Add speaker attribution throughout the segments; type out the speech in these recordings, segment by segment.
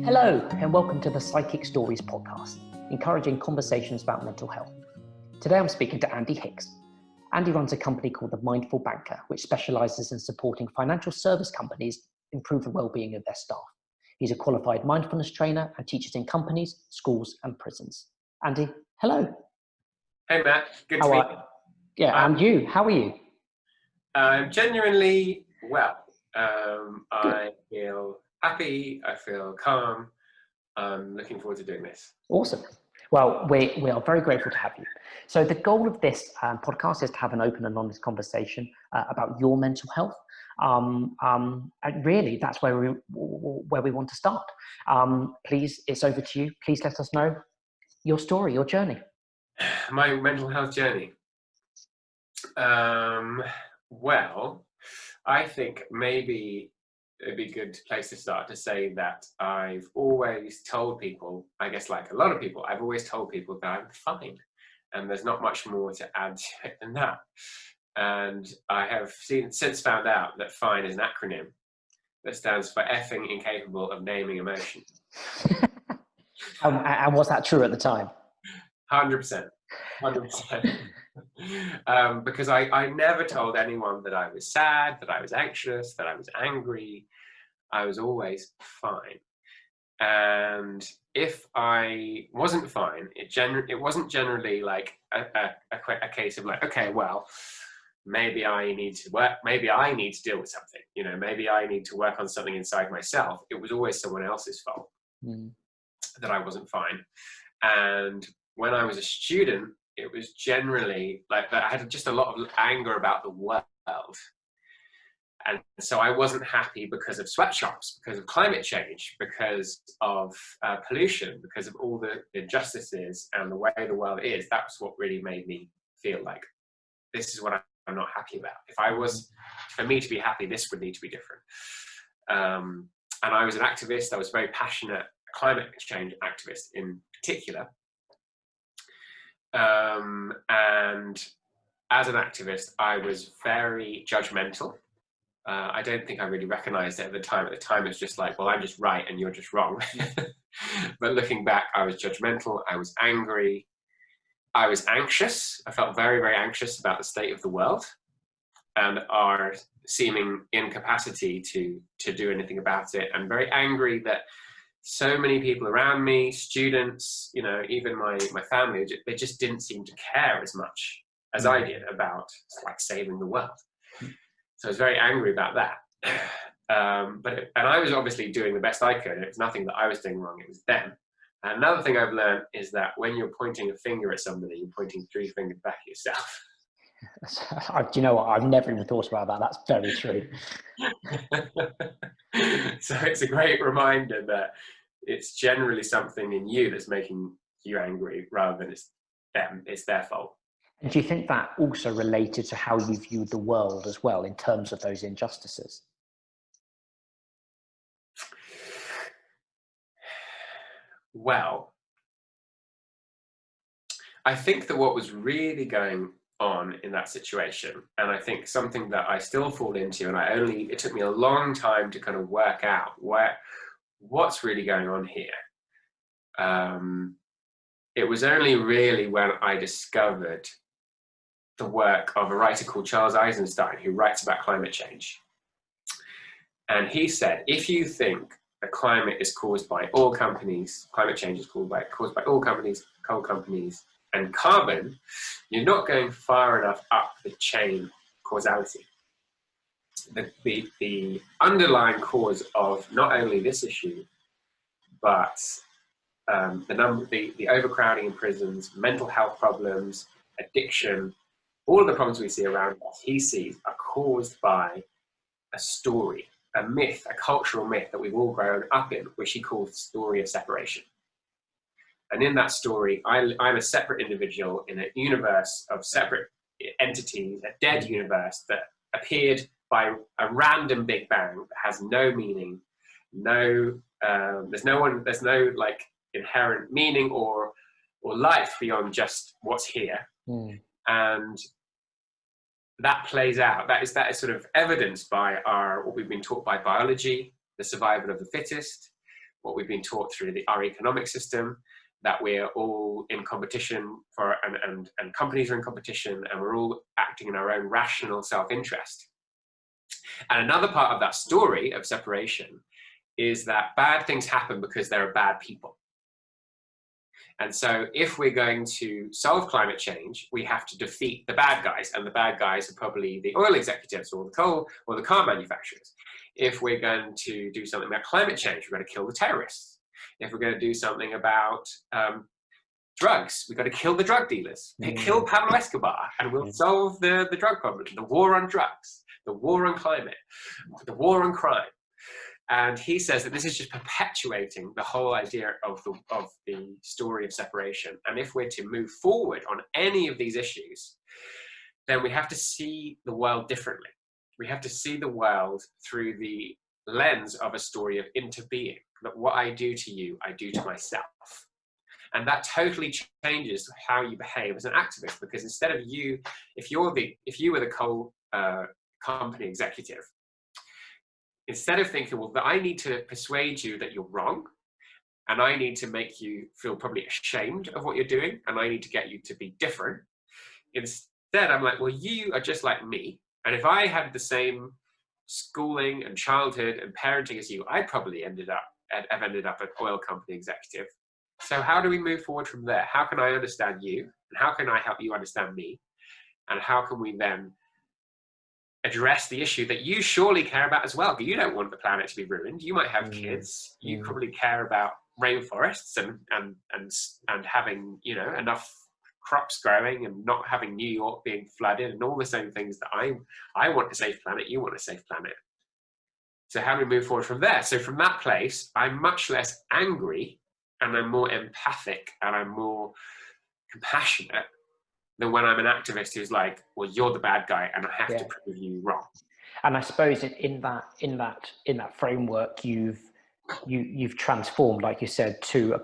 Speaker 1: Hello, and welcome to the Psychic Stories podcast, encouraging conversations about mental health. Today I'm speaking to Andy Hix. Andy runs a company called The Mindful Banker, which specialises in supporting financial service companies improve the well-being of their staff. He's a qualified mindfulness trainer and teaches in companies, schools and prisons. Andy, hello.
Speaker 2: Hey Matt, good to meet you.
Speaker 1: Yeah, and you, how are you?
Speaker 2: Genuinely well. I feel happy, I feel calm. I'm looking forward to doing this.
Speaker 1: Awesome. Well, we are very grateful to have you. So the goal of this podcast is to have an open and honest conversation about your mental health. And really, that's where we want to start. Please, it's over to you. Please let us know your story, your journey.
Speaker 2: My mental health journey. Well, I think maybe it'd be a good place to start to say that I've always told people, I guess like a lot of people, I've always told people that I'm fine. And there's not much more to add to it than that. And I have since found out that FINE is an acronym that stands for effing incapable of naming emotion.
Speaker 1: And was that true at the time?
Speaker 2: 100%. Because I never told anyone that I was sad, that I was anxious, that I was angry. I was always fine. And if I wasn't fine, it wasn't generally like a case of like, okay, well, maybe I need to work, maybe I need to deal with something, maybe I need to work on something inside myself. It was always someone else's fault that I wasn't fine. And when I was a student, it was generally like that I had just a lot of anger about the world. And so I wasn't happy because of sweatshops, because of climate change, because of pollution, because of all the injustices and the way the world is. That's what really made me feel like this is what I'm not happy about. For me to be happy, this would need to be different. And I was an activist. I was very passionate, climate change activist in particular. And as an activist, I was very judgmental. I don't think I really recognized it at the time. At the time, it was just like, well, I'm just right and you're just wrong. But looking back, I was judgmental. I was angry. I was anxious. I felt very, very anxious about the state of the world and our seeming incapacity to do anything about it. And very angry that so many people around me, students, even my family, they just didn't seem to care as much as I did about like saving the world. So I was very angry about that. And I was obviously doing the best I could. It was nothing that I was doing wrong. It was them. And another thing I've learned is that when you're pointing a finger at somebody, you're pointing 3 fingers back at yourself.
Speaker 1: Do you know what? I've never even thought about that. That's very true.
Speaker 2: So it's a great reminder that it's generally something in you that's making you angry rather than it's them, it's their fault.
Speaker 1: And do you think that also related to how you viewed the world as well in terms of those injustices?
Speaker 2: Well, I think that what was really going on in that situation, and I think something that I still fall into, and it took me a long time to kind of work out what's really going on here. It was only really when I discovered the work of a writer called Charles Eisenstein, who writes about climate change. And he said, if you think the climate is caused by oil companies, climate change is caused by oil companies, coal companies, and carbon, you're not going far enough up the chain causality. The underlying cause of not only this issue, but the overcrowding in prisons, mental health problems, addiction, all of the problems we see around us, he sees are caused by a story, a myth, a cultural myth that we've all grown up in, which he calls the story of separation. And in that story, I'm a separate individual in a universe of separate entities, a dead universe that appeared by a random Big Bang that has no meaning, there's no like inherent meaning or life beyond just what's here. And that plays out. That is sort of evidenced by what we've been taught by biology, the survival of the fittest. what we've been taught through our economic system, that we're all in competition for, and companies are in competition, and we're all acting in our own rational self-interest. And another part of that story of separation is that bad things happen because there are bad people. And so if we're going to solve climate change, we have to defeat the bad guys, and the bad guys are probably the oil executives or the coal or the car manufacturers. If we're going to do something about climate change, we're going to kill the terrorists. If we're going to do something about drugs, we've got to kill the drug dealers. Kill Pablo Escobar, and we'll solve the drug problem, the war on drugs, the war on climate, the war on crime. And he says that this is just perpetuating the whole idea of the story of separation. And if we're to move forward on any of these issues, then we have to see the world differently. We have to see the world through the lens of a story of interbeing, that what I do to you, I do to myself. And that totally changes how you behave as an activist, because instead of you, if you were the coal company executive, instead of thinking, well, I need to persuade you that you're wrong, and I need to make you feel probably ashamed of what you're doing, and I need to get you to be different. Instead, I'm like, well, you are just like me. And if I had the same schooling and childhood and parenting as you, I probably have ended up an oil company executive. So how do we move forward from there? How can I understand you? And how can I help you understand me? And how can we then address the issue that you surely care about as well? But you don't want the planet to be ruined. You might have kids. You probably care about rainforests and having, you know, enough crops growing and not having New York being flooded and all the same things that I want to save planet, you want to save planet. So how do we move forward from there? So from that place, I'm much less angry, and I'm more empathic, and I'm more compassionate than when I'm an activist who's like, well, you're the bad guy and I have to prove you wrong.
Speaker 1: And I suppose in that framework, you've transformed, like you said, to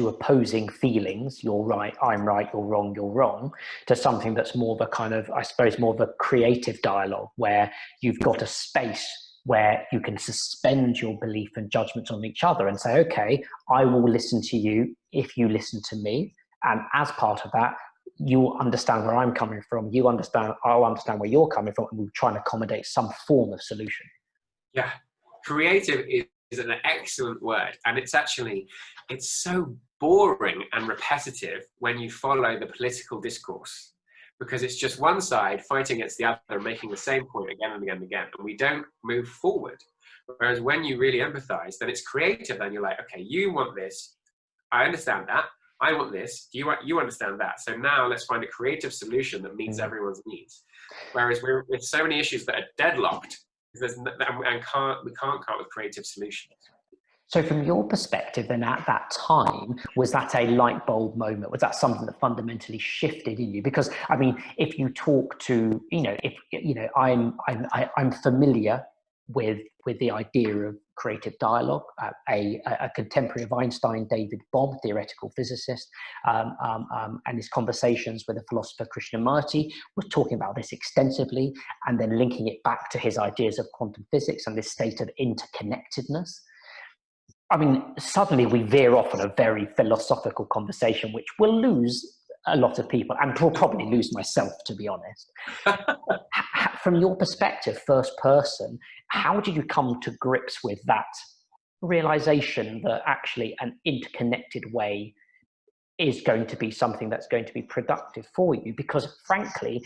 Speaker 1: opposing feelings. You're right, I'm right, you're wrong, to something that's more of a kind of, I suppose, more of a creative dialogue, where you've got a space where you can suspend your belief and judgments on each other and say, okay, I will listen to you if you listen to me. And as part of that, you'll understand where I'm coming from. I'll understand where you're coming from, and we'll try and accommodate some form of solution.
Speaker 2: Yeah, creative is an excellent word. And it's so boring and repetitive when you follow the political discourse, because it's just one side fighting against the other, making the same point again and again and again, and we don't move forward. Whereas when you really empathize, then it's creative. Then you're like, okay, you want this, I understand that. I want this, you understand that. So now let's find a creative solution that meets everyone's needs. Whereas with so many issues that are deadlocked, we can't come up with creative solutions.
Speaker 1: So from your perspective, then, at that time, was that a light bulb moment? Was that something that fundamentally shifted in you? Because I mean, if you talk to, I'm familiar with the idea of creative dialogue. A contemporary of Einstein, David Bohm, theoretical physicist, and his conversations with the philosopher Krishnamurti was talking about this extensively, and then linking it back to his ideas of quantum physics and this state of interconnectedness. I mean, suddenly we veer off on a very philosophical conversation, which will lose a lot of people, and will probably lose myself, to be honest. From your perspective, first person, how did you come to grips with that realization that actually an interconnected way is going to be something that's going to be productive for you? Because frankly,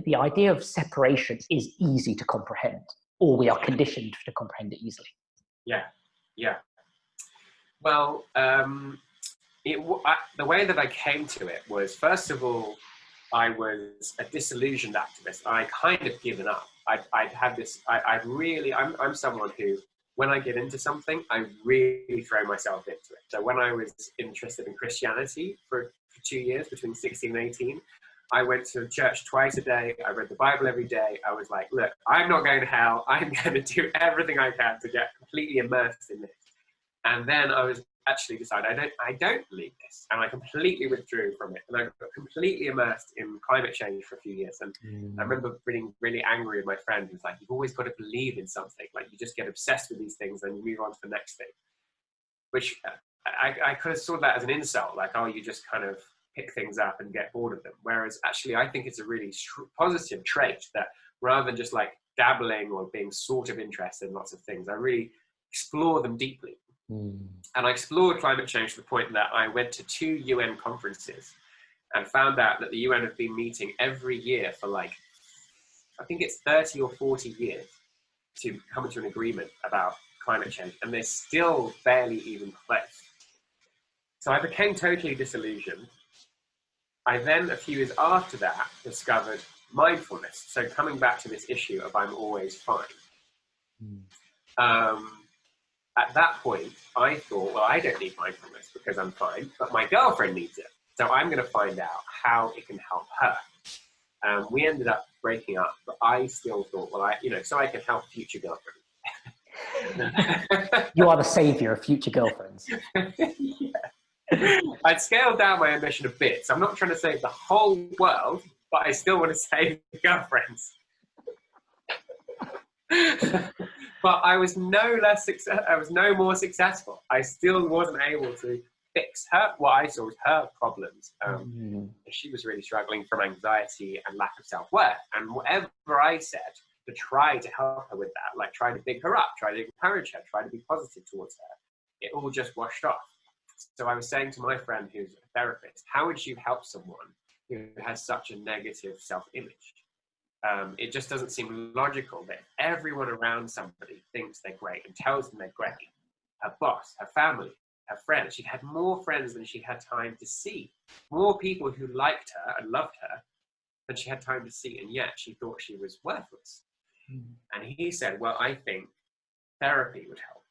Speaker 1: the idea of separation is easy to comprehend, or we are conditioned to comprehend it easily.
Speaker 2: Yeah. Well, the way that I came to it was, first of all, I was a disillusioned activist. I kind of given up. I'd had this. I'm someone who, when I get into something, I really throw myself into it. So when I was interested in Christianity for 2 years, between 16 and 18, I went to church twice a day. I read the Bible every day. I was like, look, I'm not going to hell. I'm going to do everything I can to get completely immersed in this. And then I was actually decided I don't believe this, and I completely withdrew from it, and I got completely immersed in climate change for a few years. And I remember being really angry with my friend who was like, you've always got to believe in something, like you just get obsessed with these things and you move on to the next thing. which I could have saw that as an insult, like, oh, you just kind of pick things up and get bored of them. Whereas actually, I think it's a really positive trait that rather than just like dabbling or being sort of interested in lots of things, I really explore them deeply. And I explored climate change to the point that I went to 2 UN conferences and found out that the UN have been meeting every year for like, I think it's 30 or 40 years to come to an agreement about climate change, and they're still barely even close. So I became totally disillusioned. I then, a few years after that, discovered mindfulness. So coming back to this issue of I'm always fine. At that point, I thought, well, I don't need mindfulness because I'm fine, but my girlfriend needs it. So I'm going to find out how it can help her. We ended up breaking up, but I still thought, well, so I can help future girlfriends.
Speaker 1: You are the savior of future girlfriends.
Speaker 2: Yeah. I'd scaled down my ambition a bit, so I'm not trying to save the whole world, but I still want to save girlfriends. But I was no more successful. I still wasn't able to fix what I saw was her problems. She was really struggling from anxiety and lack of self-worth. And whatever I said to try to help her with that, like try to big her up, try to encourage her, try to be positive towards her, it all just washed off. So I was saying to my friend who's a therapist, how would you help someone who has such a negative self-image? It just doesn't seem logical that everyone around somebody thinks they're great and tells them they're great. Her boss, her family, her friends. She'd had more friends than she had time to see. More people who liked her and loved her than she had time to see, and yet she thought she was worthless. And he said, well, I think therapy would help.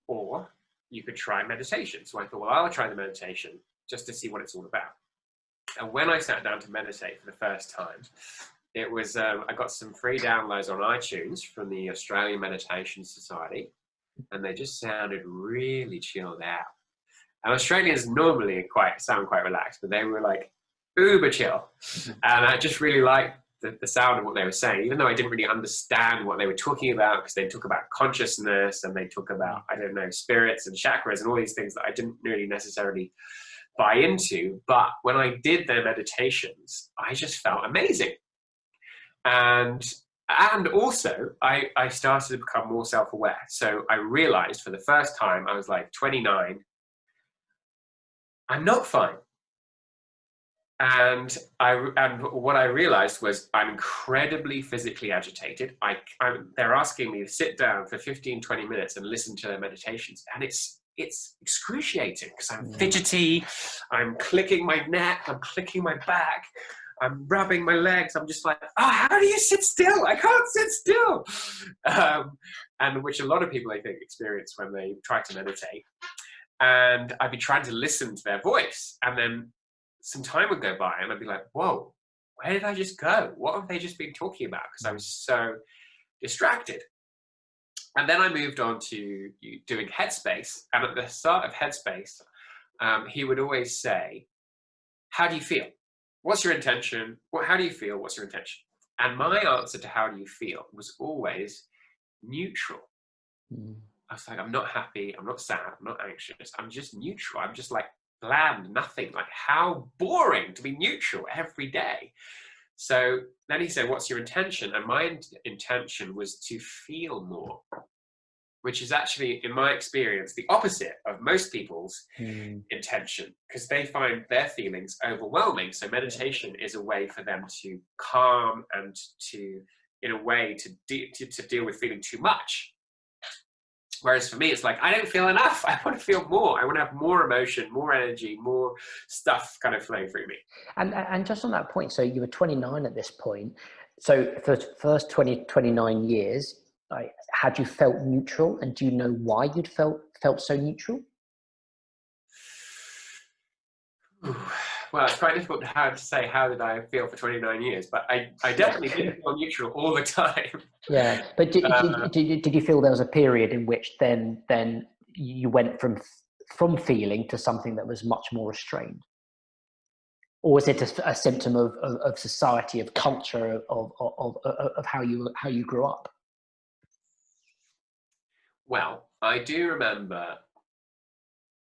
Speaker 2: Or you could try meditation. So I thought, well, I'll try the meditation just to see what it's all about. And when I sat down to meditate for the first time, it was, I got some free downloads on iTunes from the Australian Meditation Society, and they just sounded really chilled out. And Australians normally sound quite relaxed, but they were like uber chill. And I just really liked the sound of what they were saying, even though I didn't really understand what they were talking about, because they talk about consciousness and they talk about, I don't know, spirits and chakras and all these things that I didn't really necessarily buy into. But when I did their meditations, I just felt amazing. And also, I started to become more self-aware. So I realized for the first time, I was like 29, I'm not fine. And what I realized was I'm incredibly physically agitated. They're asking me to sit down for 15, 20 minutes and listen to their meditations. And it's excruciating because I'm fidgety, I'm clicking my neck, I'm clicking my back, I'm rubbing my legs. I'm just like, how do you sit still? I can't sit still. And which a lot of people, I think, experience when they try to meditate. And I'd be trying to listen to their voice. And then some time would go by and I'd be like, whoa, where did I just go? What have they just been talking about? Because I was so distracted. And then I moved on to doing Headspace. And at the start of Headspace, he would always say, how do you feel? What's your intention? How do you feel? What's your intention? And my answer to how do you feel was always neutral. I was like, I'm not happy. I'm not sad. I'm not anxious. I'm just neutral. I'm just like bland, nothing. Like, how boring to be neutral every day. So then he said, what's your intention? And my intention was to feel more, which is actually, in my experience, the opposite of most people's intention, because they find their feelings overwhelming. So meditation is a way for them to calm and to, in a way, to deal with feeling too much. Whereas for me, it's like, I don't feel enough. I want to feel more. I want to have more emotion, more energy, more stuff kind of flowing through me.
Speaker 1: And just on that point, so you were 29 at this point. So for the first 29 years, had you felt neutral? And do you know why you'd felt so neutral?
Speaker 2: Well, it's quite difficult to say how did I feel for 29 years, but I definitely didn't feel neutral all the time.
Speaker 1: Yeah, but did you feel there was a period in which then you went from feeling to something that was much more restrained? Or was it a symptom of society, of culture, of how you grew up?
Speaker 2: Well, I do remember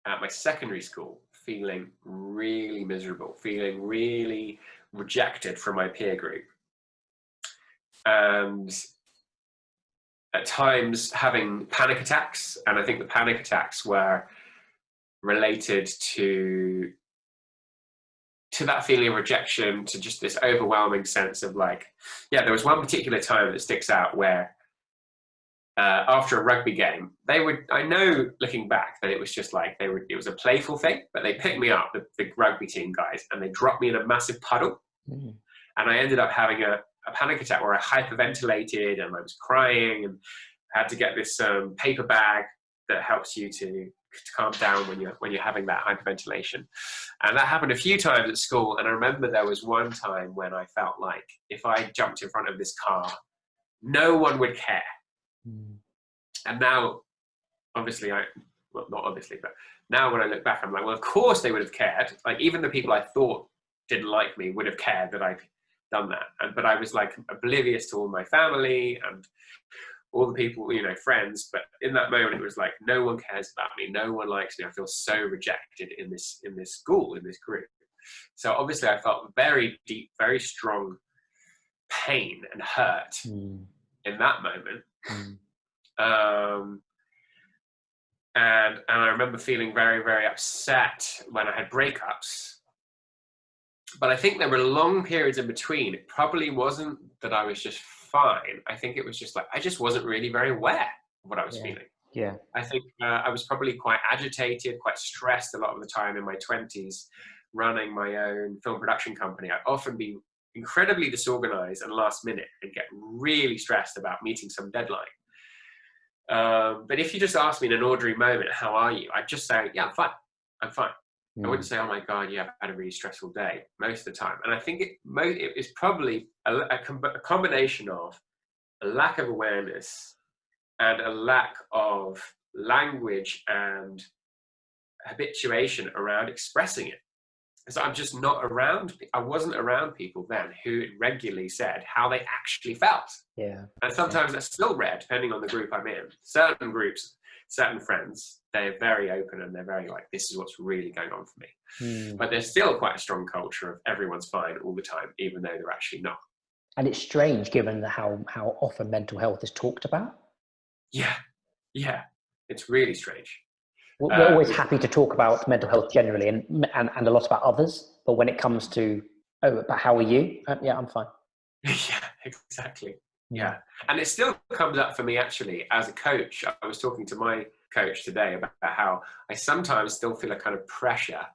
Speaker 2: at my secondary school feeling really miserable, feeling really rejected from my peer group. And at times having panic attacks. And I think the panic attacks were related to that feeling of rejection, to just this overwhelming sense of like, yeah, there was one particular time that sticks out where after a rugby game, I know looking back that it was just like, it was a playful thing, but they picked me up, the rugby team guys, and they dropped me in a massive puddle. Mm. And I ended up having a panic attack where I hyperventilated and I was crying, and had to get this paper bag that helps you to calm down when you're having that hyperventilation. And that happened a few times at school. And I remember there was one time when I felt like if I jumped in front of this car, no one would care. Mm. And now, obviously, well, not obviously, but now when I look back, I'm like, well, of course they would have cared. Like, even the people I thought didn't like me would have cared that I'd done that. But I was like oblivious to all my family and all the people, friends. But in that moment, it was like, no one cares about me. No one likes me. I feel so rejected in this school, in this group. So obviously I felt very deep, very strong pain and hurt in that moment. And I remember feeling very, very upset when I had breakups. But I think there were long periods in between. It probably wasn't that I was just fine. I think it was just like, I just wasn't really very aware of what I was feeling.
Speaker 1: Yeah.
Speaker 2: I think I was probably quite agitated, quite stressed a lot of the time in my 20s, running my own film production company. I'd often be incredibly disorganized and last minute and get really stressed about meeting some deadline. But if you just ask me in an ordinary moment, how are you? I'd just say, yeah, I'm fine. I'm fine. I wouldn't say, oh my God, yeah, I've had a really stressful day most of the time. And I think it is probably a combination of a lack of awareness and a lack of language and habituation around expressing it. Because I'm just not around, I wasn't around people then who regularly said how they actually felt.
Speaker 1: Yeah.
Speaker 2: And sometimes that's still rare, depending on the group I'm in. Certain groups, certain friends, they're very open and they're very like, this is what's really going on for me. But there's still quite a strong culture of everyone's fine all the time, even though they're actually not.
Speaker 1: And it's strange given how often mental health is talked about.
Speaker 2: Yeah. It's really strange.
Speaker 1: We're always happy to talk about mental health generally and a lot about others. But when it comes to, but how are you? Yeah, I'm fine.
Speaker 2: Yeah, exactly. Yeah. And it still comes up for me actually as a coach. I was talking to my coach today about how I sometimes still feel a kind of pressure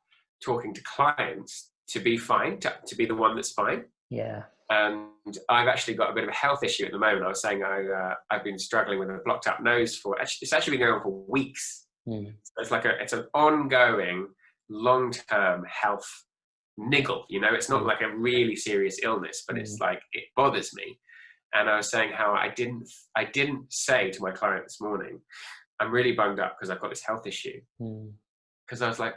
Speaker 2: talking to clients to be fine, to be the one that's fine.
Speaker 1: Yeah. And
Speaker 2: I've actually got a bit of a health issue at the moment. I was saying I've been struggling with a blocked up nose it's actually been going on for weeks. So it's an ongoing long-term health niggle, it's not like a really serious illness, but it's like, it bothers me. And I was saying how I didn't say to my client this morning, I'm really bummed up because I've got this health issue. Because I was like,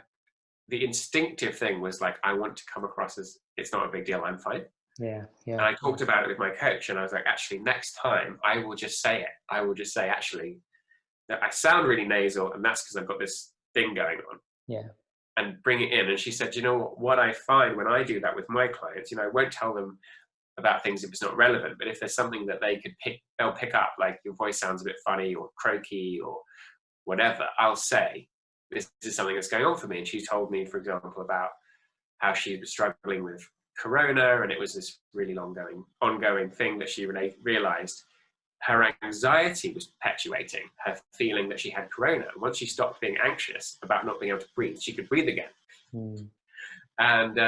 Speaker 2: the instinctive thing was like, I want to come across as it's not a big deal, I'm fine.
Speaker 1: Yeah.
Speaker 2: And I talked about it with my coach and I was like, actually, next time I will just say it. I will just say, actually, that I sound really nasal and that's because I've got this thing going on.
Speaker 1: Yeah.
Speaker 2: And bring it in. And she said, what I find when I do that with my clients, I won't tell them about things if it's not relevant, but if there's something that they'll pick up, like your voice sounds a bit funny or croaky or whatever, I'll say, this is something that's going on for me. And she told me, for example, about how she was struggling with corona, and it was this really ongoing thing that she realized her anxiety was perpetuating her feeling that she had corona. And once she stopped being anxious about not being able to breathe, she could breathe again. And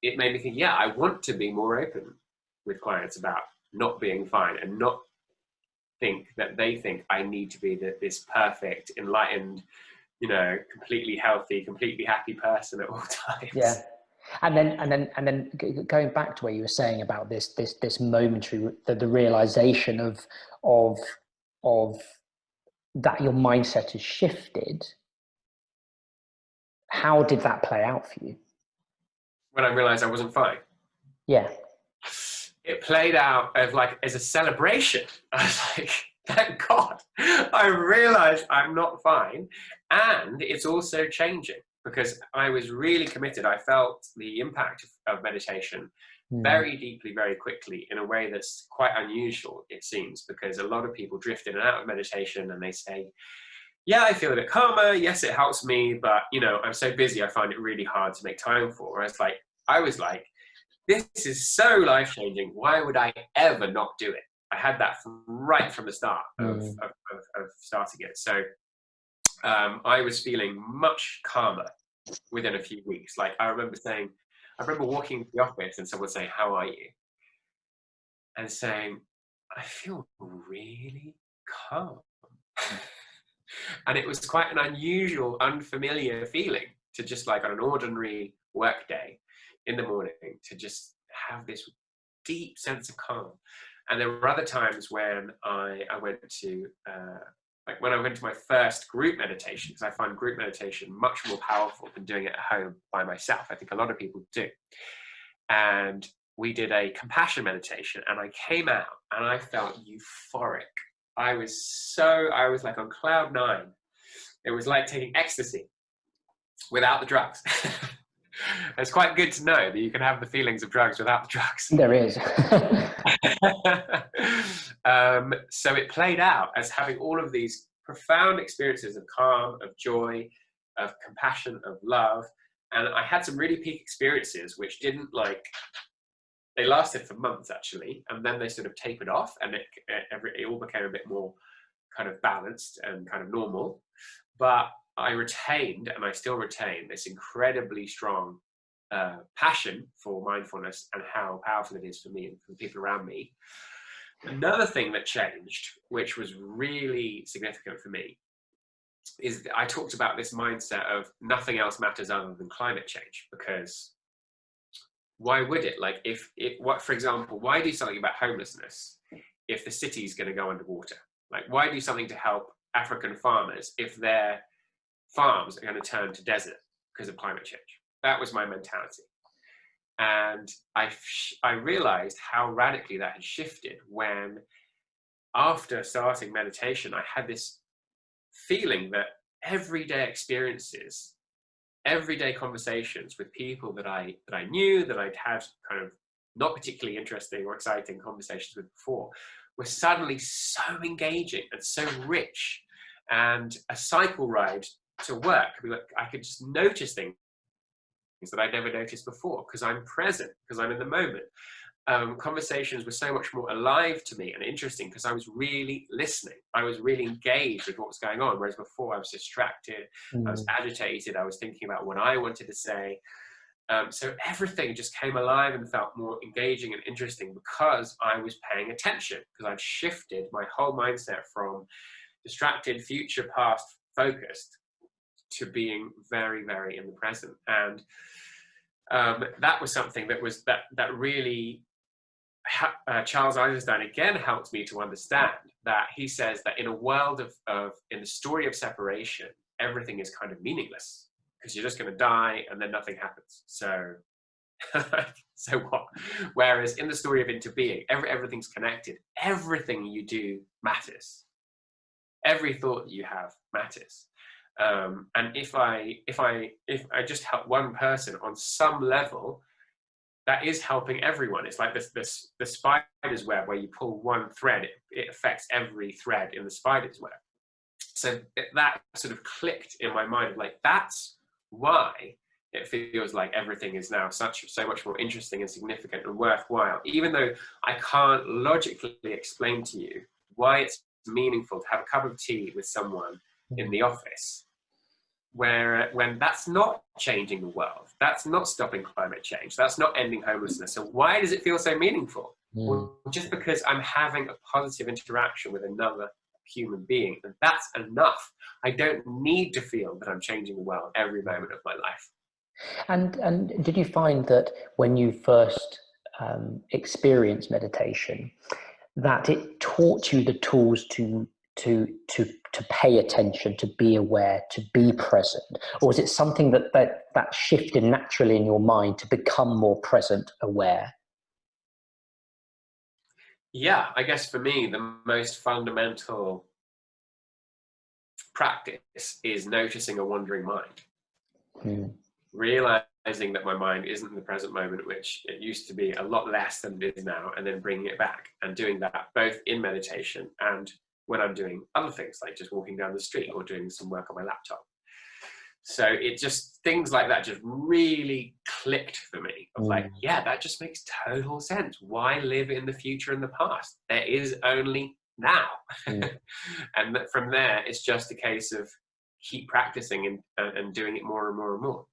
Speaker 2: it made me think, yeah, I want to be more open with clients about not being fine and not think that they think I need to be this perfect, enlightened, completely healthy, completely happy person at all times.
Speaker 1: Yeah. And then going back to where you were saying about this momentary, the realization of that your mindset has shifted. How did that play out for you?
Speaker 2: When I realized I wasn't fine.
Speaker 1: Yeah.
Speaker 2: It played out as a celebration. I was like, thank God, I realized I'm not fine. And it's also changing because I was really committed. I felt the impact of meditation very deeply, very quickly, in a way that's quite unusual, it seems, because a lot of people drift in and out of meditation and they say, yeah, I feel a bit calmer. Yes, it helps me, but I'm so busy, I find it really hard to make time for. Whereas I was like, this is so life-changing. Why would I ever not do it? I had that right from the start of starting it. So I was feeling much calmer within a few weeks. I remember walking into the office and someone saying, how are you? And saying, I feel really calm. And it was quite an unusual, unfamiliar feeling to just on an ordinary work day in the morning to just have this deep sense of calm. And there were other times when I went to when I went to my first group meditation, because I find group meditation much more powerful than doing it at home by myself. I think a lot of people do. And we did a compassion meditation, and I came out and I felt euphoric. I was like on cloud 9. It was like taking ecstasy without the drugs. It's quite good to know that you can have the feelings of drugs without the drugs.
Speaker 1: There is.
Speaker 2: So it played out as having all of these profound experiences of calm, of joy, of compassion, of love. And I had some really peak experiences which didn't they lasted for months actually, and then they sort of tapered off, and it all became a bit more kind of balanced and kind of normal. But I retained, and I still retain, this incredibly strong passion for mindfulness and how powerful it is for me and for the people around me. Another thing that changed, which was really significant for me, is that I talked about this mindset of nothing else matters other than climate change, because why would it? For example, why do something about homelessness if the city's going to go underwater? Why do something to help African farmers if their farms are going to turn to desert because of climate change? That was my mentality. And I realized how radically that had shifted when, after starting meditation, I had this feeling that everyday experiences, everyday conversations with people that I knew, that I'd had kind of not particularly interesting or exciting conversations with before, were suddenly so engaging and so rich. And a cycle ride to work, I could just notice things that I'd never noticed before, because I'm present, because I'm in the moment. Conversations were so much more alive to me and interesting because I was really listening. I was really engaged with what was going on, whereas before I was distracted, I was agitated, I was thinking about what I wanted to say. So everything just came alive and felt more engaging and interesting because I was paying attention, because I'd shifted my whole mindset from distracted, future, past focused to being very, very in the present. And that was something that really Charles Eisenstein again helped me to understand. That he says that in a world in the story of separation, everything is kind of meaningless because you're just going to die and then nothing happens. So so what? Whereas in the story of interbeing, everything's connected. Everything you do matters. Every thought that you have matters. And if I just help one person on some level, that is helping everyone. It's like the spider's web, where you pull one thread, it affects every thread in the spider's web. So that sort of clicked in my mind, that's why it feels like everything is now so much more interesting and significant and worthwhile, even though I can't logically explain to you why it's meaningful to have a cup of tea with someone in the office, when that's not changing the world, that's not stopping climate change, that's not ending homelessness. So why does it feel so meaningful? Well, just because I'm having a positive interaction with another human being, and that's enough. I don't need to feel that I'm changing the world every moment of my life.
Speaker 1: And did you find that when you first experienced meditation, that it taught you the tools to pay attention, to be aware, to be present? Or was it something that shifted naturally in your mind to become more present, aware?
Speaker 2: Yeah, I guess for me, the most fundamental practice is noticing a wandering mind.
Speaker 1: Mm.
Speaker 2: Realizing that my mind isn't in the present moment, which it used to be a lot less than it is now, and then bringing it back and doing that both in meditation and when I'm doing other things like just walking down the street or doing some work on my laptop. So it just, things like that just really clicked for me of like, yeah, that just makes total sense. Why live in the future and the past? There is only now. And from there, it's just a case of keep practicing and doing it more and more and more.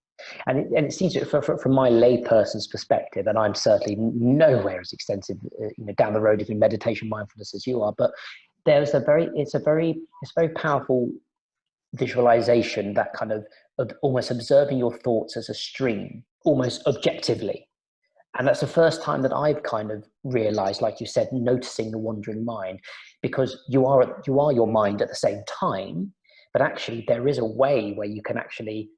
Speaker 1: And it seems from my layperson's perspective, and I'm certainly nowhere as extensive, down the road in meditation mindfulness as you are, but it's a very powerful visualization, that kind of almost observing your thoughts as a stream, almost objectively. And that's the first time that I've kind of realized, like you said, noticing the wandering mind, because you are your mind at the same time, but actually there is a way where you can actually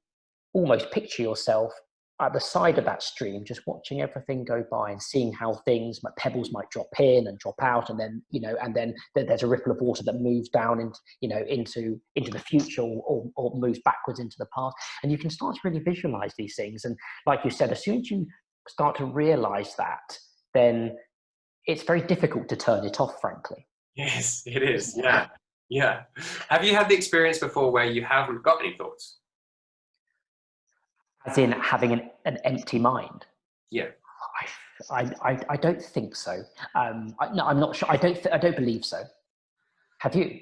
Speaker 1: almost picture yourself at the side of that stream, just watching everything go by and seeing how things, like pebbles might drop in and drop out, and then and then there's a ripple of water that moves down into the future, or moves backwards into the past, and you can start to really visualize these things. And like you said, as soon as you start to realize that, then it's very difficult to turn it off, frankly.
Speaker 2: Yes, it is. Yeah. Have you had the experience before where you haven't got any thoughts?
Speaker 1: As in having an empty mind?
Speaker 2: Yeah.
Speaker 1: I don't think so. No, I'm not sure. I don't believe so. Have you?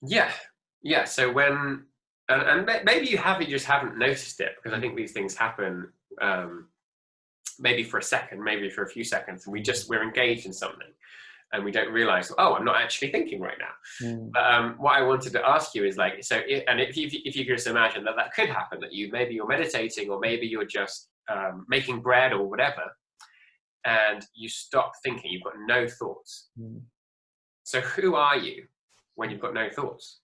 Speaker 2: Yeah. So when, and maybe you just haven't noticed it, because I think these things happen maybe for a second, maybe for a few seconds, and we're engaged in something and we don't realize, oh, I'm not actually thinking right now. But what I wanted to ask you is like, so if you could just imagine that could happen, that maybe you're meditating, or maybe you're just making bread or whatever, and you stop thinking, you've got no thoughts. So who are you when you've got no thoughts?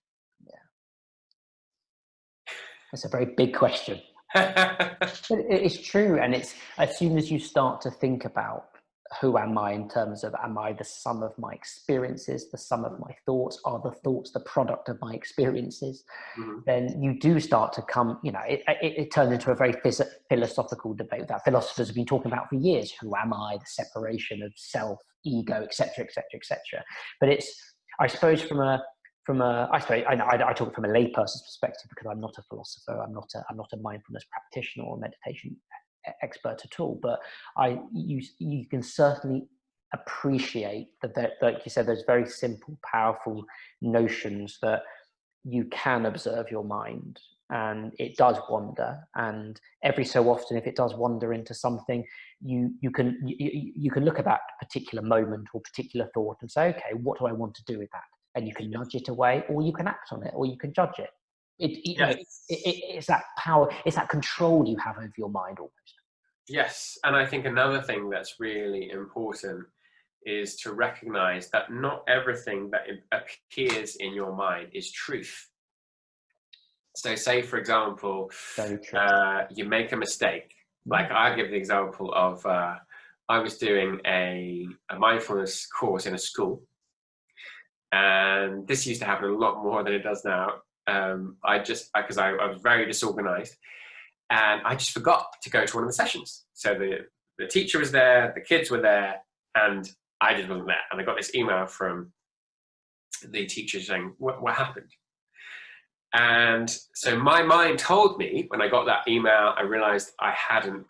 Speaker 1: Yeah, that's a very big question. But it's true, and it's as soon as you start to think about who am I, in terms of, am I the sum of my experiences, the sum of my thoughts, are the thoughts the product of my experiences, then you do start to come, it turns into a very philosophical debate that philosophers have been talking about for years. Who am I? The separation of self, ego, etc., etc., etc. But it's, I suppose, I talk from a layperson's perspective, because I'm not a philosopher, I'm not a mindfulness practitioner or meditation expert at all. But you can certainly appreciate that, like you said, those very simple, powerful notions that you can observe your mind, and it does wander. And every so often, if it does wander into something, you can look at that particular moment or particular thought and say, okay, what do I want to do with that? And you can nudge it away, or you can act on it, or you can judge it. It's that power, it's that control you have over your mind almost.
Speaker 2: Yes, and I think another thing that's really important is to recognize that not everything that appears in your mind is truth. So say, for example, you make a mistake. Like I give the example of, I was doing a mindfulness course in a school, and this used to happen a lot more than it does now. Because I was very disorganized, and I just forgot to go to one of the sessions. So the teacher was there, the kids were there, and I just wasn't there. And I got this email from the teacher saying, what happened? And so my mind told me, when I got that email, I realized I hadn't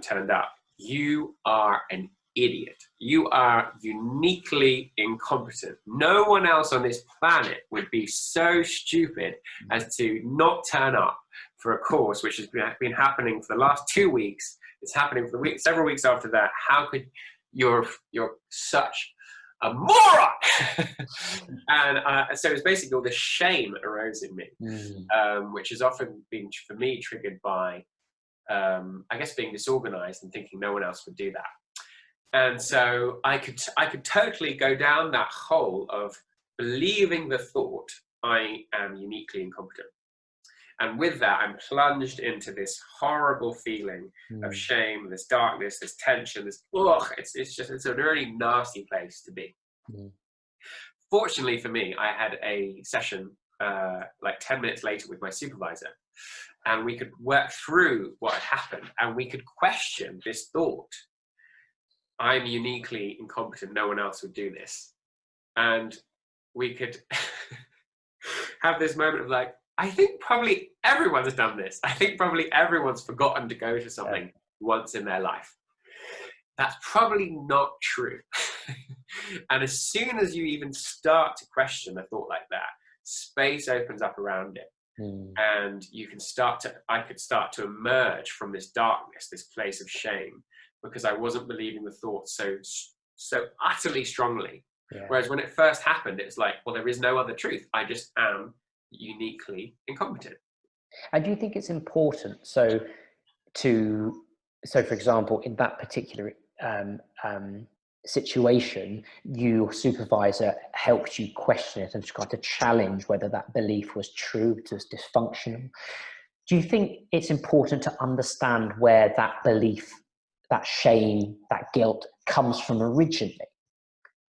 Speaker 2: turned up. You are an idiot. You are uniquely incompetent. No one else on this planet would be so stupid as to not turn up for a course which has been happening for the last 2 weeks. It's happening for several weeks after that. How could you're such a moron? And so it's basically all the shame that arose in me, which has often been, for me, triggered by, I guess, being disorganized and thinking no one else would do that. And so I could totally go down that hole of believing the thought, I am uniquely incompetent. And with that, I'm plunged into this horrible feeling of shame, this darkness, this tension, it's a really nasty place to be.
Speaker 1: Mm.
Speaker 2: Fortunately for me, I had a session like 10 minutes later with my supervisor, and we could work through what had happened, and we could question this thought. I'm uniquely incompetent, no one else would do this. And we could have this moment of like, I think probably everyone's done this. I think probably everyone's forgotten to go to something once in their life. That's probably not true. And as soon as you even start to question a thought like that, space opens up around it. And you can I could start to emerge from this darkness, this place of shame, because I wasn't believing the thought so utterly strongly. Yeah. Whereas when it first happened, it's like, well, there is no other truth. I just am uniquely incompetent.
Speaker 1: And do you think it's important? So for example, in that particular situation, your supervisor helped you question it and try to challenge whether that belief was true, it was dysfunctional. Do you think it's important to understand where that belief, that shame, that guilt comes from originally?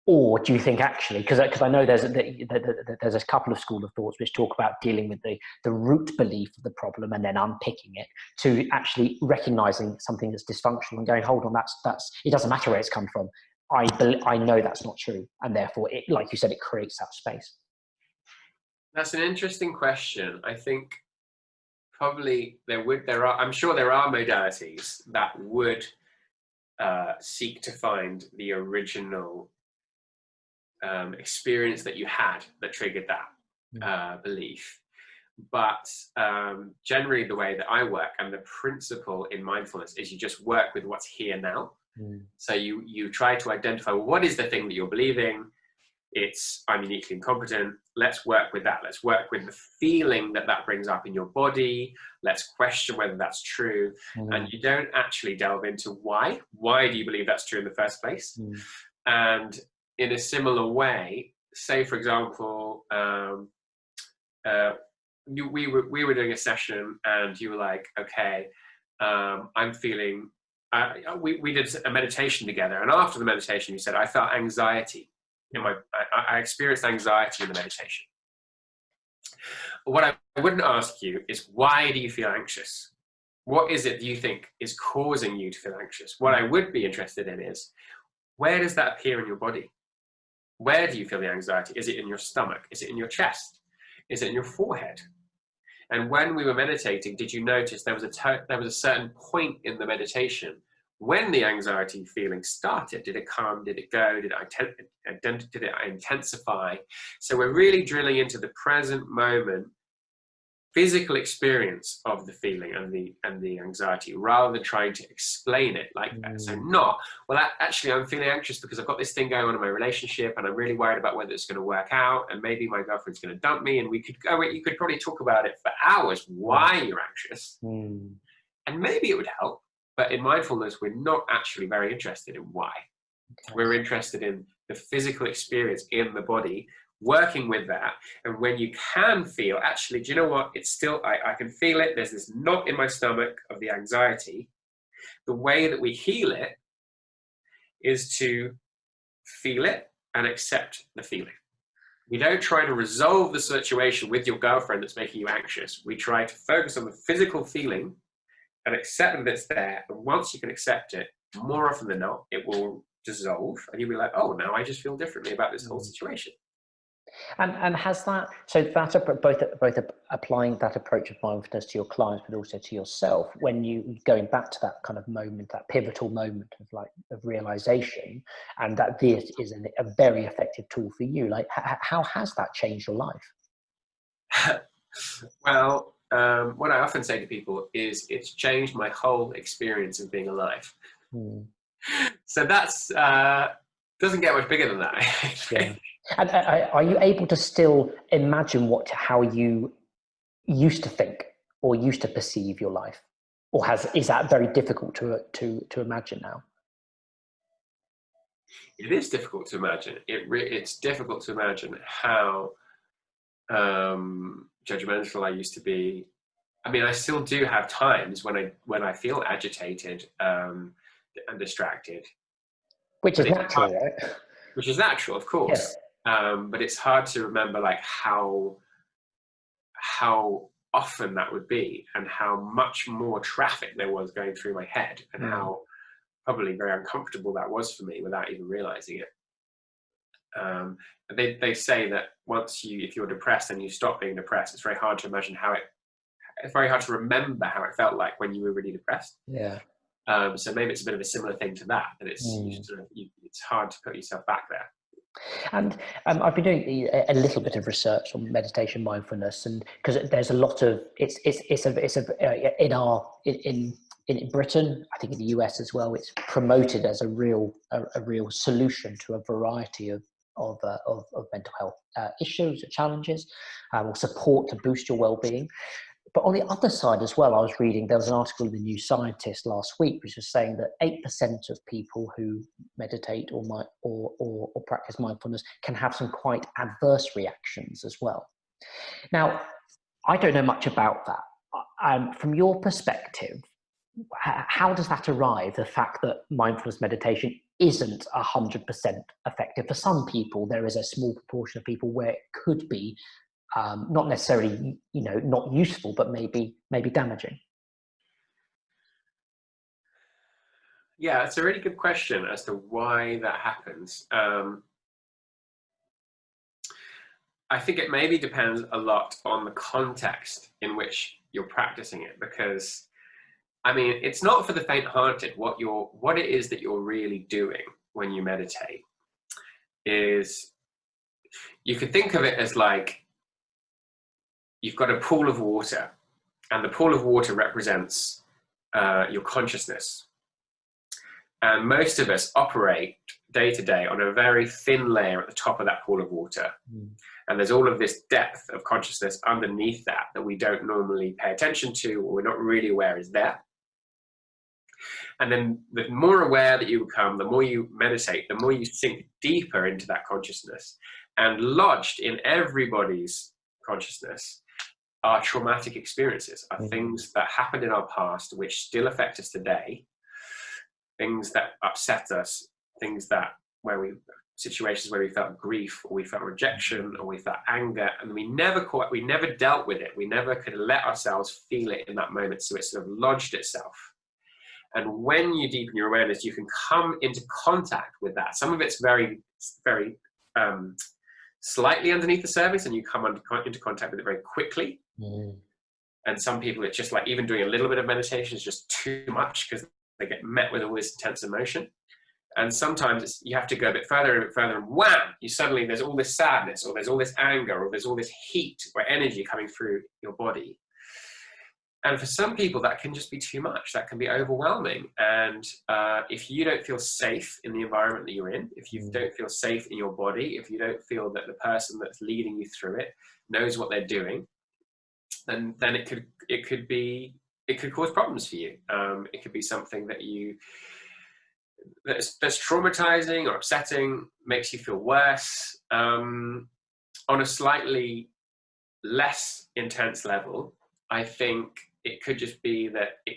Speaker 1: Or do you think actually, because I know there's a couple of school of thoughts which talk about dealing with the root belief of the problem and then unpicking it, to actually recognizing something that's dysfunctional and going, hold on, that's it doesn't matter where it's come from. I know that's not true, and therefore, it, like you said, it creates that space.
Speaker 2: That's an interesting question. I think probably I'm sure there are modalities that would seek to find the original experience that you had that triggered that belief. But generally the way that I work, and the principle in mindfulness, is you just work with what's here now. So you try to identify, well, what is the thing that you're believing? It's, I'm uniquely incompetent. Let's work with that. Let's work with the feeling that brings up in your body. Let's question whether that's true. And you don't actually delve into why. Why do you believe that's true in the first place? And in a similar way, say, for example, we were doing a session and you were like, okay, I'm feeling, we did a meditation together. And after the meditation, you said, I felt anxiety. I experienced anxiety in the meditation. What I wouldn't ask you is, why do you feel anxious? What is it that you think is causing you to feel anxious? What I would be interested in is, where does that appear in your body? Where do you feel the anxiety? Is it in your stomach? Is it in your chest? Is it in your forehead? And when we were meditating, did you notice there was a certain point in the meditation when the anxiety feeling started? Did it come? Did it go? Did it intensify? So we're really drilling into the present moment, physical experience of the feeling and the anxiety, rather than trying to explain it like that. So actually I'm feeling anxious because I've got this thing going on in my relationship and I'm really worried about whether it's going to work out, and maybe my girlfriend's going to dump me, and you could probably talk about it for hours, why you're anxious. And maybe it would help, but in mindfulness we're not actually very interested in why. We're interested in the physical experience in the body, working with that. And when you can feel, actually, do you know what? It's still, I can feel it. There's this knot in my stomach of the anxiety. The way that we heal it is to feel it and accept the feeling. We don't try to resolve the situation with your girlfriend that's making you anxious. We try to focus on the physical feeling and accept that it's there. And once you can accept it, more often than not, it will dissolve. And you'll be like, oh, now I just feel differently about this whole situation.
Speaker 1: And has that, so that's both applying that approach of mindfulness to your clients, but also to yourself, when you going back to that kind of moment, that pivotal moment of realization, and that this is a very effective tool for you. Like, how has that changed your life?
Speaker 2: Well, what I often say to people is, it's changed my whole experience of being alive. So that's doesn't get much bigger than that.
Speaker 1: Yeah. And are you able to still imagine how you used to think or used to perceive your life, or is that very difficult to imagine now?
Speaker 2: It is difficult to imagine. It's difficult to imagine how judgmental I used to be. I mean, I still do have times when I feel agitated and distracted.
Speaker 1: Which is natural, right?
Speaker 2: which is natural, of course. But it's hard to remember like how often that would be, and how much more traffic there was going through my head, and how probably very uncomfortable that was for me without even realizing it. They say that if you're depressed and you stop being depressed, it's very hard to imagine it's very hard to remember how it felt like when you were really depressed.
Speaker 1: Yeah.
Speaker 2: So maybe it's a bit of a similar thing to that, it's hard to put yourself back there.
Speaker 1: And I've been doing a little bit of research on meditation, mindfulness, and because there's a lot of in Britain, I think in the US as well, it's promoted as a real solution to a variety of mental health issues or challenges, or support to boost your well-being. But on the other side as well, I was reading, there was an article in the New Scientist last week, which was saying that 8% of people who meditate or practice mindfulness can have some quite adverse reactions as well. Now, I don't know much about that. From your perspective, how does that arrive? The fact that mindfulness meditation isn't 100% effective. For some people, there is a small proportion of people where it could be not necessarily, not useful, but maybe damaging.
Speaker 2: Yeah, it's a really good question as to why that happens. I think it maybe depends a lot on the context in which you're practicing it, because I mean, it's not for the faint-hearted. What it is that you're really doing when you meditate is, you could think of it as like, you've got a pool of water, and the pool of water represents your consciousness. And most of us operate day to day on a very thin layer at the top of that pool of water. And there's all of this depth of consciousness underneath that we don't normally pay attention to, or we're not really aware is there. And then the more aware that you become, the more you meditate, the more you sink deeper into that consciousness. And lodged in everybody's consciousness are traumatic experiences, are things that happened in our past which still affect us today, things that upset us, situations where we felt grief, or we felt rejection, or we felt anger, and we never dealt with it. We never could let ourselves feel it in that moment, so it sort of lodged itself. And when you deepen your awareness, you can come into contact with that. Some of it's very, very slightly underneath the surface, and you come into contact with it very quickly. And some people, it's just like even doing a little bit of meditation is just too much, because they get met with all this intense emotion. And sometimes you have to go a bit further, and wham, there's all this sadness, or there's all this anger, or there's all this heat or energy coming through your body. And for some people, that can just be too much. That can be overwhelming. And if you don't feel safe in the environment that you're in, if you don't feel safe in your body, if you don't feel that the person that's leading you through it knows what they're doing, then it could cause problems for you. It could be something that's traumatizing or upsetting, makes you feel worse. On a slightly less intense level, I think it could just be that it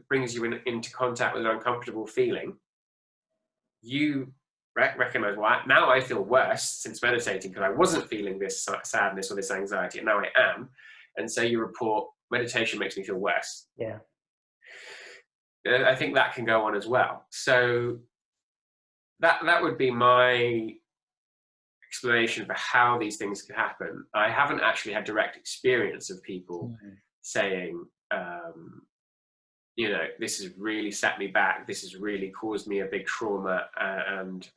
Speaker 2: brings you into contact with an uncomfortable feeling. You recognize, well, now I feel worse since meditating, because I wasn't feeling this sadness or this anxiety, and now I am. And so you report, meditation makes me feel worse.
Speaker 1: Yeah.
Speaker 2: I think that can go on as well. So that would be my explanation for how these things can happen. I haven't actually had direct experience of people saying, this has really set me back, this has really caused me a big trauma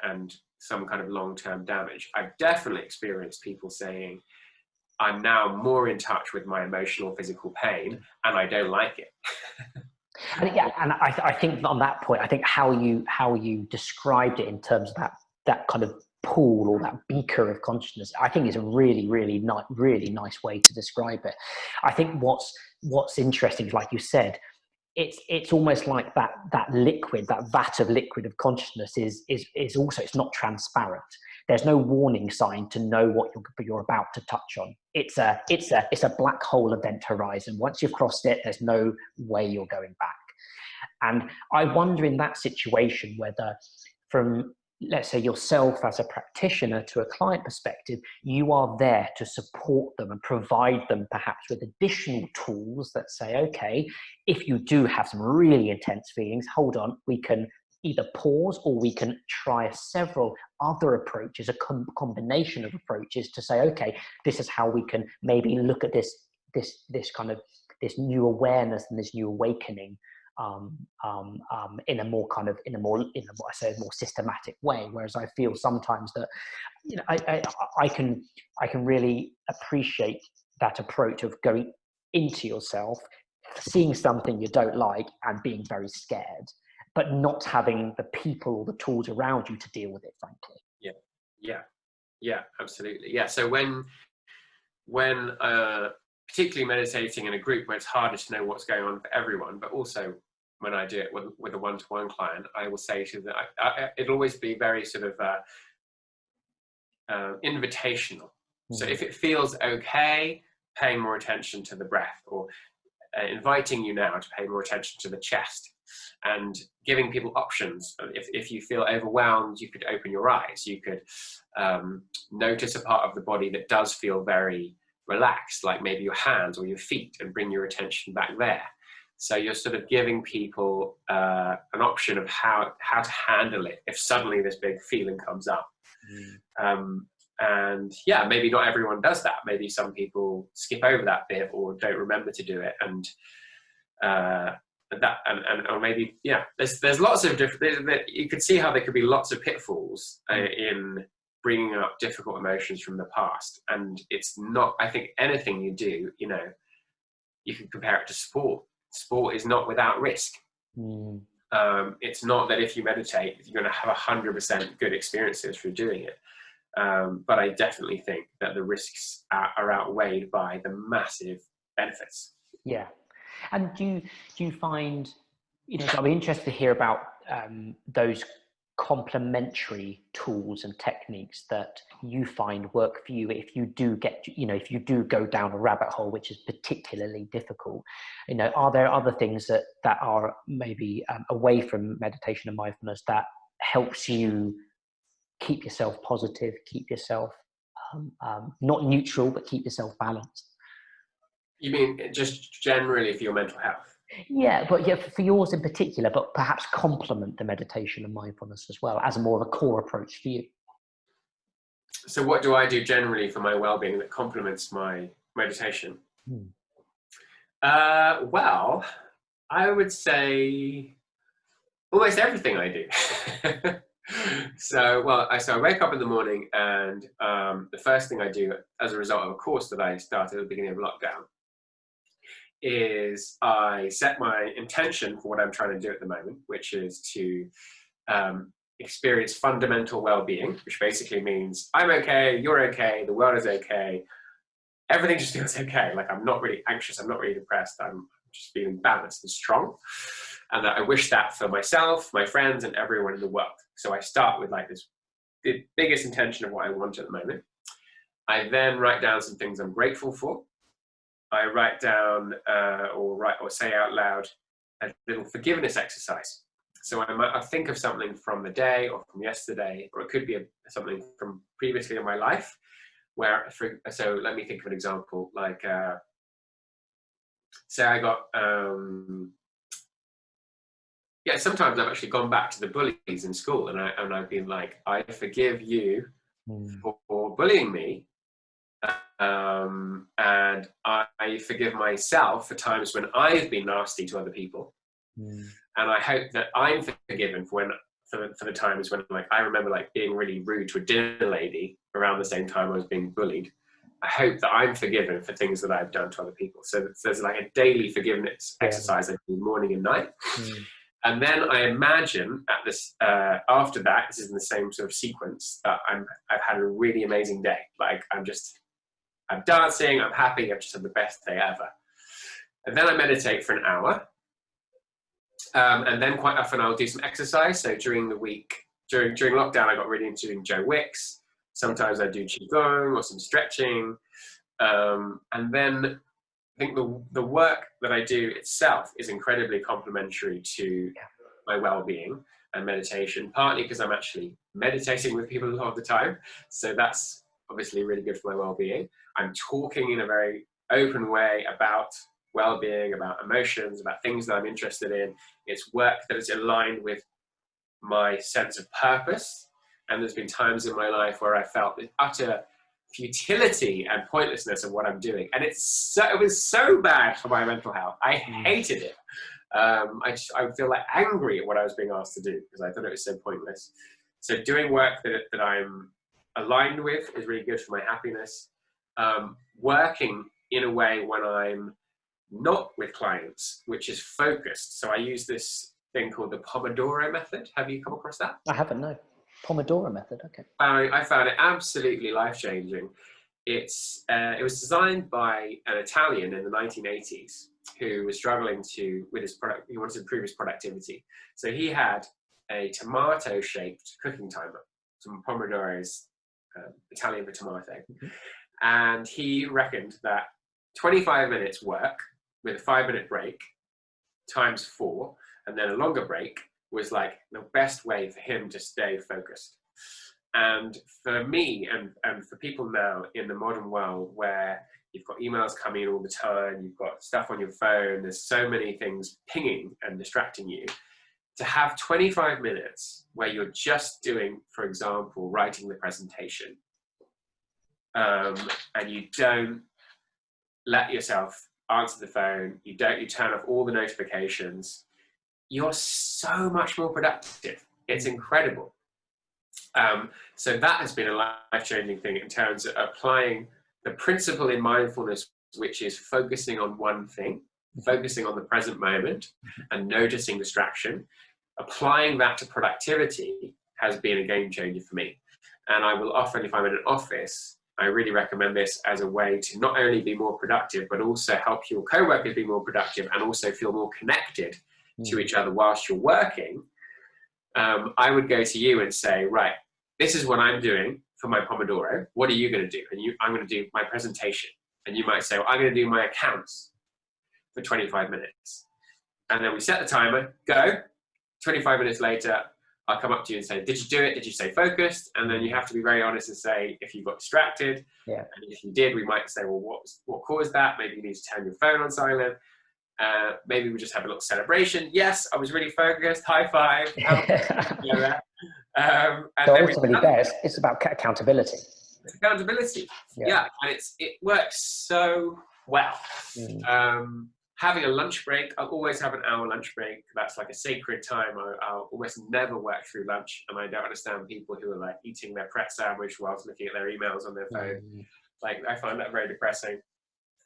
Speaker 2: and some kind of long-term damage. I've definitely experienced people saying, I'm now more in touch with my emotional, physical pain, and I don't like it.
Speaker 1: And I think on that point, I think how you described it in terms of that kind of pool, or that beaker of consciousness, I think is a really, really nice way to describe it. I think what's interesting is, like you said, it's almost like that liquid, that vat of liquid of consciousness is also, it's not transparent. There's no warning sign to know what you're about to touch on. It's a black hole event horizon. Once you've crossed it, there's no way you're going back. And I wonder in that situation whether, from let's say yourself as a practitioner to a client perspective, you are there to support them and provide them perhaps with additional tools that say, okay, if you do have some really intense feelings, hold on, we can either pause or we can try several other approaches, a combination of approaches to say, okay, this is how we can maybe look at this new awareness and this new awakening in a more systematic way. Whereas I feel sometimes that, I can really appreciate that approach of going into yourself, seeing something you don't like and being very scared, but not having the people or the tools around you to deal with it, frankly.
Speaker 2: Yeah, absolutely. Yeah. So when particularly meditating in a group where it's harder to know what's going on for everyone, but also when I do it with a one-to-one client, I will say to them, it'll always be very sort of invitational. So if it feels okay, paying more attention to the breath, or inviting you now to pay more attention to the chest, and giving people options. If you feel overwhelmed, you could open your eyes. You could notice a part of the body that does feel very relaxed, like maybe your hands or your feet, and bring your attention back there. So you're sort of giving people an option of how to handle it if suddenly this big feeling comes up. And yeah, maybe not everyone does that. Maybe some people skip over that bit or don't remember to do it. And or maybe, there's lots of different, you could see how there could be lots of pitfalls in bringing up difficult emotions from the past. And it's not, I think anything you do, you can compare it to sport. Sport is not without risk. It's not that if you meditate, you're going to have 100% good experiences for doing it. But I definitely think that the risks are outweighed by the massive benefits.
Speaker 1: Yeah. And do you find, so I'm interested to hear about those complementary tools and techniques that you find work for you if you do if you do go down a rabbit hole, which is particularly difficult. Are there other things that are maybe away from meditation and mindfulness that helps you keep yourself positive, keep yourself not neutral, but keep yourself balanced?
Speaker 2: You mean just generally for your mental health?
Speaker 1: Yeah, but for yours in particular, but perhaps complement the meditation and mindfulness as well as more of a core approach for you.
Speaker 2: So what do I do generally for my well-being that complements my meditation? Well, I would say almost everything I do. So I wake up in the morning, and the first thing I do as a result of a course that I started at the beginning of lockdown is I set my intention for what I'm trying to do at the moment, which is to experience fundamental well-being, which basically means I'm okay, you're okay, the world is okay, everything just feels okay. Like I'm not really anxious, I'm not really depressed, I'm just feeling balanced and strong. And that I wish that for myself, my friends, and everyone in the world. So I start with the biggest intention of what I want at the moment. I then write down some things I'm grateful for. I write down or say out loud a little forgiveness exercise. So I think of something from the day or from yesterday, or it could be something from previously in my life. So let me think of an example. Like, say I got, sometimes I've actually gone back to the bullies in school, and I've been like, I forgive you for bullying me. And I forgive myself for times when I've been nasty to other people. And I hope that I'm forgiven for the times when, like, I remember being really rude to a dinner lady around the same time I was being bullied. I hope that I'm forgiven for things that I've done to other people. So there's like a daily forgiveness exercise I do morning and night. And then I imagine at this after that, this is in the same sort of sequence, that I've had a really amazing day. Like I'm dancing, I'm happy, I've just had the best day ever. And then I meditate for an hour. And then quite often I'll do some exercise. So during the week, during lockdown, I got really into doing Joe Wicks. Sometimes I do Qigong or some stretching. And then I think the work that I do itself is incredibly complementary to my well-being. and meditation, partly because I'm actually meditating with people a lot of the time. So that's obviously really good for my well-being. I'm talking in a very open way about well-being, about emotions, about things that I'm interested in. It's work that is aligned with my sense of purpose. And there's been times in my life where I felt the utter futility and pointlessness of what I'm doing. And it was so bad for my mental health. I hated it. I would feel like angry at what I was being asked to do because I thought it was so pointless. So doing work that I'm aligned with is really good for my happiness. Working in a way when I'm not with clients, which is focused. So I use this thing called the Pomodoro method. Have you come across that?
Speaker 1: I haven't, no. Pomodoro method, okay.
Speaker 2: I found it absolutely life-changing. It was designed by an Italian in the 1980s who was struggling with his product. He wanted to improve his productivity. So he had a tomato-shaped cooking timer, some Pomodoros, Italian for tomato. Mm-hmm. And he reckoned that 25 minutes work with a 5-minute break times 4, and then a longer break was like the best way for him to stay focused. And for me and for people now in the modern world where you've got emails coming in all the time, you've got stuff on your phone, there's so many things pinging and distracting you, to have 25 minutes where you're just doing, for example, writing the presentation, and you don't let yourself answer the phone, you turn off all the notifications, you're so much more productive. It's incredible. So that has been a life-changing thing in terms of applying the principle in mindfulness, which is focusing on one thing, focusing on the present moment and noticing distraction. Applying that to productivity has been a game changer for me. And I will often, if I'm in an office, I really recommend this as a way to not only be more productive, but also help your co-workers be more productive and also feel more connected to each other whilst you're working. I would go to you and say, right, this is what I'm doing for my Pomodoro. What are you going to do? And I'm going to do my presentation. And you might say, well, I'm going to do my accounts for 25 minutes. And then we set the timer, go. 25 minutes later, I'll come up to you and say, did you do it? Did you stay focused? And then you have to be very honest and say if you got distracted. Yeah. And if you did, we might say, well, what caused that? Maybe you need to turn your phone on silent. Maybe we just have a little celebration. Yes, I was really focused. High five.
Speaker 1: And so ultimately, it's about accountability.
Speaker 2: It's accountability. Yeah. And it works so well. Having a lunch break, I'll always have an hour lunch break. That's like a sacred time. I'll almost never work through lunch. And I don't understand people who are like eating their Pret sandwich whilst looking at their emails on their phone. Like, I find that very depressing.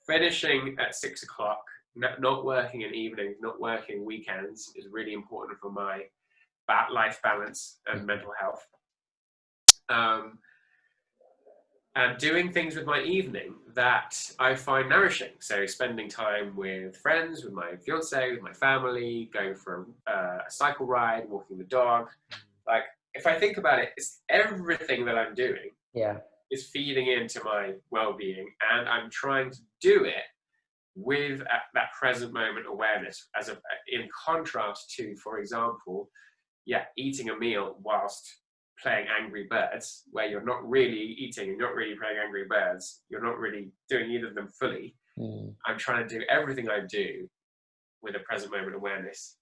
Speaker 2: Finishing at 6 o'clock, not working in evenings, not working weekends is really important for my life balance and mental health. And doing things with my evening that I find nourishing. So spending time with friends, with my fiance, with my family, going for a cycle ride, walking the dog. Like, if I think about it, it's everything that I'm doing is feeding into my well-being, and I'm trying to do it with that present moment awareness, in contrast to, for example, eating a meal whilst playing Angry Birds, where you're not really eating and you're not really playing Angry Birds, you're not really doing either of them fully. I'm trying to do everything I do with a present moment awareness.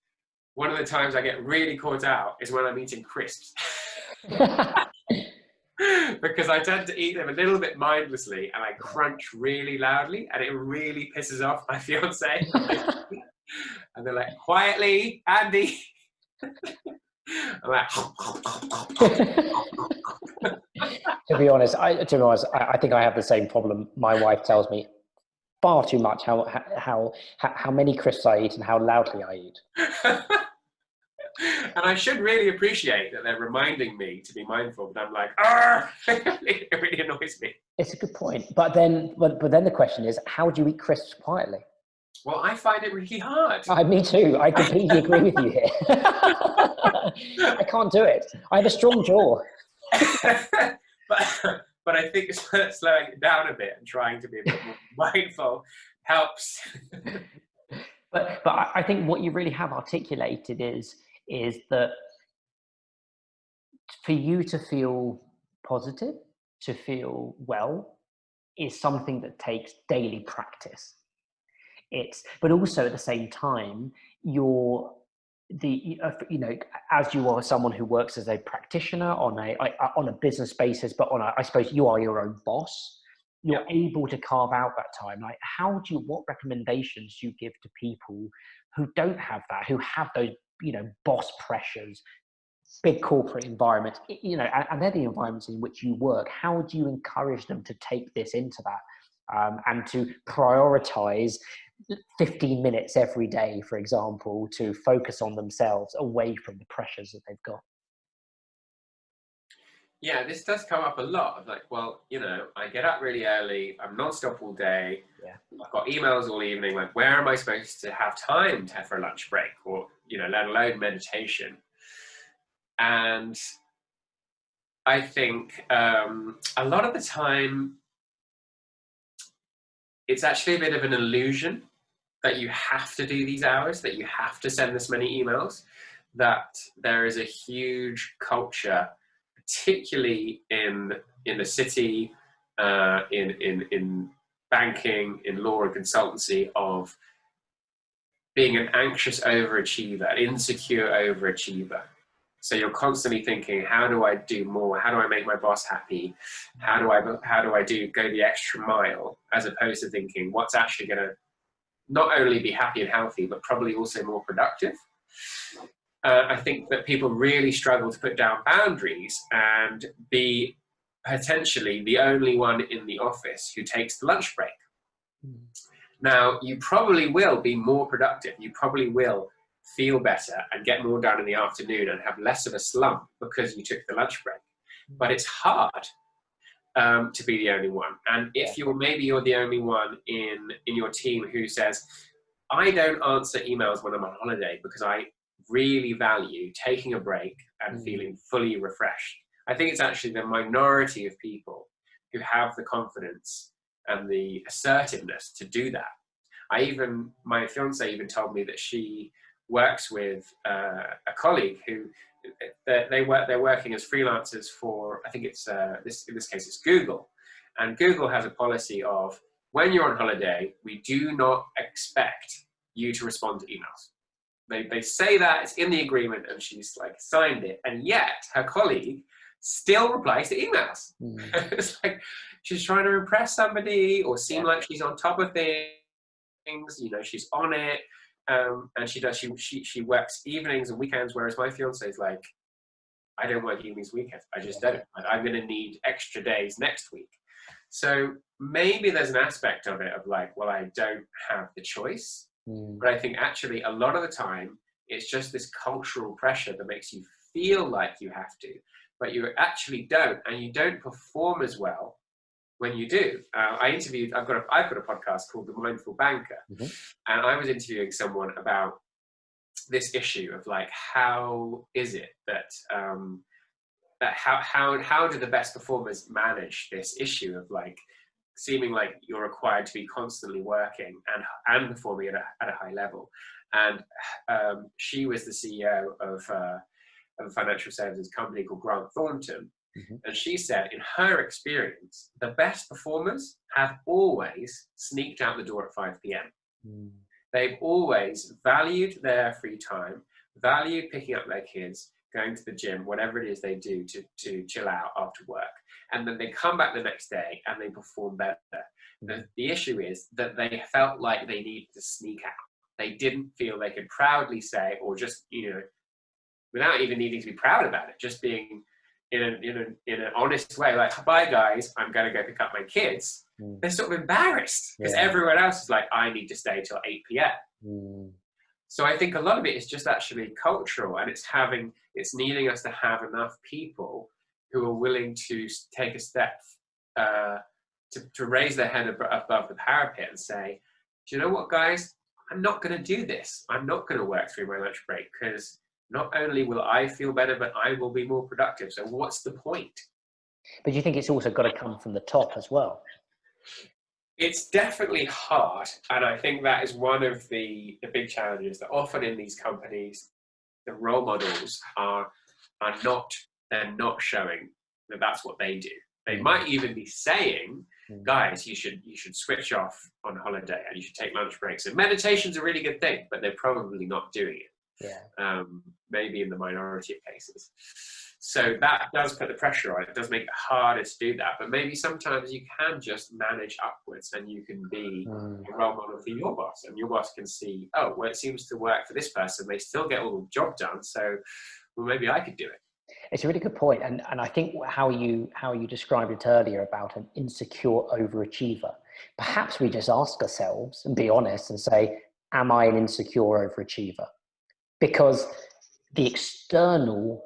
Speaker 2: One of the times I get really caught out is when I'm eating crisps. Because I tend to eat them a little bit mindlessly and I crunch really loudly, and it really pisses off my fiance. And they're like, quietly, Andy. I'm like,
Speaker 1: to be honest, I think I have the same problem. My wife tells me far too much how many crisps I eat and how loudly I eat.
Speaker 2: And I should really appreciate that they're reminding me to be mindful, but I'm like, it really annoys me.
Speaker 1: It's a good point. But then the question is, how do you eat crisps quietly?
Speaker 2: Well, I find it really hard.
Speaker 1: Me too. I completely agree with you here. I can't do it. I have a strong jaw.
Speaker 2: But I think slowing it down a bit and trying to be a bit more mindful helps.
Speaker 1: But I think what you really have articulated is that for you to feel positive, to feel well, is something that takes daily practice. But also at the same time, as you are someone who works as a practitioner on a business basis, but I suppose you are your own boss. You're able to carve out that time. Like, what recommendations do you give to people who don't have that, who have those, boss pressures, big corporate environments, and they're the environments in which you work? How do you encourage them to take this into that and to prioritize 15 minutes every day, for example, to focus on themselves away from the pressures that they've got?
Speaker 2: Yeah, this does come up a lot. Of like, well, I get up really early, I'm non-stop all day, I've got emails all evening, like, where am I supposed to have time for a lunch break, or, let alone meditation? And I think a lot of the time, it's actually a bit of an illusion that you have to do these hours, that you have to send this many emails, that there is a huge culture, particularly in the city, in banking, in law and consultancy, of being an anxious overachiever, an insecure overachiever. So you're constantly thinking, how do I do more? How do I make my boss happy? How do I go the extra mile? As opposed to thinking, what's actually going to not only be happy and healthy, but probably also more productive. I think that people really struggle to put down boundaries and be potentially the only one in the office who takes the lunch break. Now, you probably will be more productive. You probably will feel better and get more done in the afternoon and have less of a slump because you took the lunch break. But it's hard to be the only one. And if you're the only one in your team who says, I don't answer emails when I'm on holiday because I really value taking a break and feeling fully refreshed. I think it's actually the minority of people who have the confidence and the assertiveness to do that. My fiance even told me that she works with a colleague who they're working as freelancers for, I think it's in this case it's Google, and Google has a policy of, when you're on holiday, we do not expect you to respond to emails. They say that it's in the agreement, and she's like signed it, and yet her colleague still replies to emails. It's like she's trying to impress somebody or seem like she's on top of things. She's on it, and she works evenings and weekends, whereas my fiance is like, I don't work evenings, weekends. I just don't. I'm going to need extra days next week. So maybe there's an aspect of it of like, well, I don't have the choice. But I think actually a lot of the time, it's just this cultural pressure that makes you feel like you have to, but you actually don't, and you don't perform as well when you do. I've got a podcast called The Mindful Banker, and I was interviewing someone about this issue of like, how is it that how do the best performers manage this issue of like seeming like you're required to be constantly working and performing at a high level? And she was the CEO of a financial services company called Grant Thornton. And she said, in her experience, the best performers have always sneaked out the door at 5 p.m. They've always valued their free time, valued picking up their kids, going to the gym, whatever it is they do to chill out after work. And then they come back the next day and they perform better. The issue is that they felt like they needed to sneak out. They didn't feel they could proudly say, or just, without even needing to be proud about it, just being in an honest way, like, bye guys, I'm going to go pick up my kids. They're sort of embarrassed because everyone else is like, I need to stay till 8 p.m. So I think a lot of it is just actually cultural, and it's needing us to have enough people who are willing to take a step to raise their head above the parapet and say, do you know what, guys? I'm not going to do this. I'm not going to work through my lunch break, because not only will I feel better, but I will be more productive. So what's the point?
Speaker 1: But you think it's also got to come from the top as well?
Speaker 2: It's definitely hard. And I think that is one of the big challenges, that often in these companies, the role models are not they're not showing that that's what they do. They might even be saying, guys, you should switch off on holiday and you should take lunch breaks. And meditation's a really good thing, but they're probably not doing it.
Speaker 1: Yeah.
Speaker 2: Maybe in the minority of cases. So that does put the pressure on it. It does make it harder to do that. But maybe sometimes you can just manage upwards and you can be a role model for your boss. And your boss can see, oh, well, it seems to work for this person. They still get all the job done. So, well, maybe I could do it.
Speaker 1: It's a really good point. And I think how you described it earlier about an insecure overachiever, perhaps we just ask ourselves and be honest and say, am I an insecure overachiever? Because the external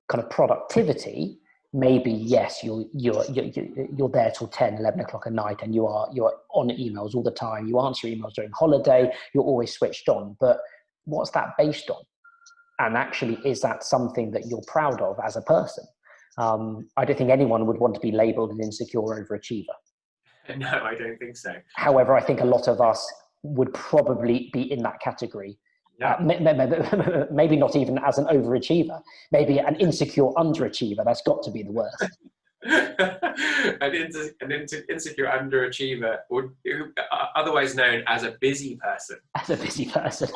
Speaker 1: kind of productivity, maybe, yes, you're there till 10, 11 o'clock at night and you're on emails all the time. You answer emails during holiday. You're always switched on. But what's that based on? And actually, is that something that you're proud of as a person? I don't think anyone would want to be labeled an insecure overachiever.
Speaker 2: No, I don't think so.
Speaker 1: However, I think a lot of us would probably be in that category. Yeah. Maybe not even as an overachiever, maybe an insecure underachiever. That's got to be the worst.
Speaker 2: An insecure underachiever, otherwise known as a busy person.
Speaker 1: As a busy person.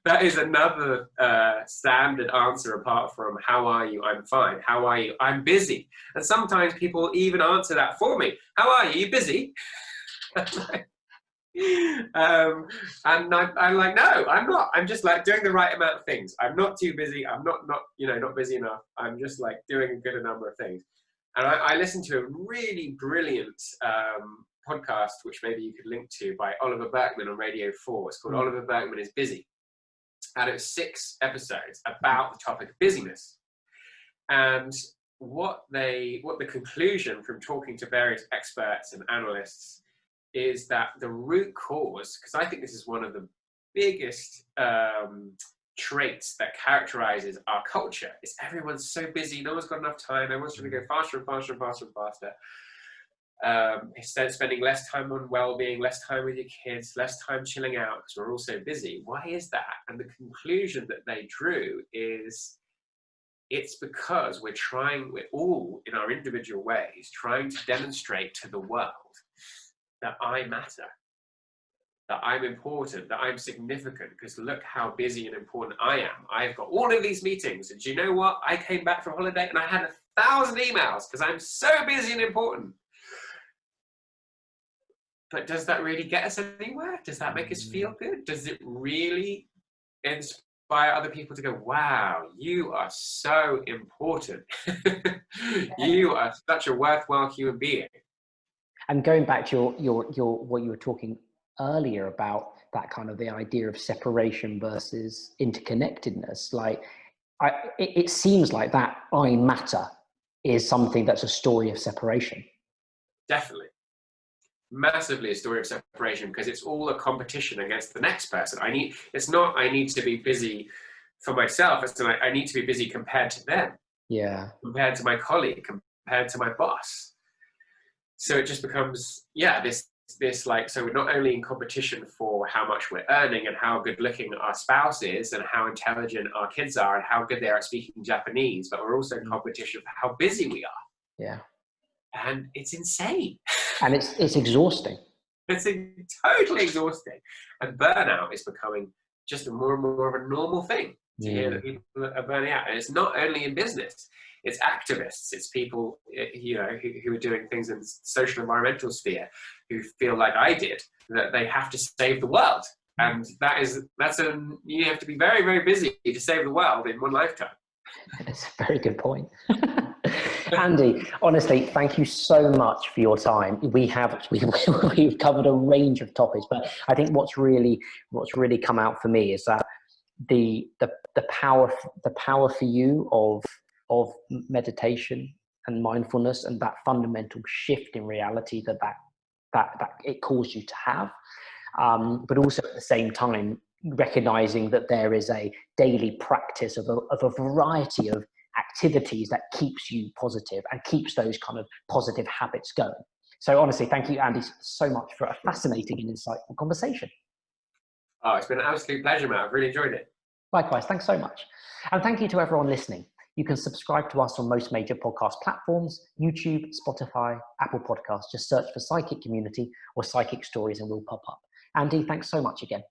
Speaker 2: that is another standard answer apart from how are you? I'm fine. How are you? I'm busy. And sometimes people even answer that for me. How are you? You busy? And I'm like, no, I'm not. I'm just like doing the right amount of things. I'm not too busy. I'm not busy enough. I'm just like doing a good number of things. And I listened to a really brilliant podcast, which maybe you could link to, by Oliver Burkeman on Radio 4. It's called Oliver Burkeman is Busy. And it was 6 episodes about the topic of busyness. And what the conclusion from talking to various experts and analysts is that the root cause, because I think this is one of the biggest traits that characterizes our culture, is everyone's so busy, no one's got enough time, everyone's trying to go faster and faster and faster and faster. Instead of spending less time on well-being, less time with your kids, less time chilling out because we're all so busy. Why is that? And the conclusion that they drew is it's because we're all in our individual ways trying to demonstrate to the world that I matter, that I'm important, that I'm significant, because look how busy and important I am. I've got all of these meetings, and do you know what? I came back from holiday and I had 1,000 emails because I'm so busy and important. But does that really get us anywhere? Does that make us feel good? Does it really inspire other people to go, wow, you are so important. You are such a worthwhile human being.
Speaker 1: And going back to your what you were talking earlier about, that kind of the idea of separation versus interconnectedness, like it seems like that I matter is something that's a story of separation.
Speaker 2: Definitely. Massively a story of separation, because it's all a competition against the next person. I need to be busy for myself. It's I need to be busy compared to them.
Speaker 1: Yeah.
Speaker 2: Compared to my colleague, compared to my boss. So it just becomes, this like, so we're not only in competition for how much we're earning and how good looking our spouse is and how intelligent our kids are and how good they are at speaking Japanese, but we're also in competition for how busy we are.
Speaker 1: Yeah.
Speaker 2: And it's insane.
Speaker 1: And it's exhausting.
Speaker 2: It's totally exhausting. And burnout is becoming just more and more of a normal thing to hear that people are burning out. And it's not only in business. It's activists, it's people, who are doing things in the social environmental sphere who feel like I did, that they have to save the world. And you have to be very, very busy to save the world in one lifetime.
Speaker 1: That's a very good point. Andy, honestly, thank you so much for your time. we've covered a range of topics, but I think what's really come out for me is that the power for you of meditation and mindfulness, and that fundamental shift in reality that it caused you to have, but also at the same time recognizing that there is a daily practice of a variety of activities that keeps you positive and keeps those kind of positive habits going. So honestly, thank you, Andy, so much for a fascinating and insightful conversation.
Speaker 2: Oh, it's been an absolute pleasure, Matt. I've really enjoyed it.
Speaker 1: Likewise, thanks so much. And thank you to everyone listening. You can subscribe to us on most major podcast platforms, YouTube, Spotify, Apple Podcasts. Just search for Psychic Community or Psychic Stories and we'll pop up. Andy, thanks so much again.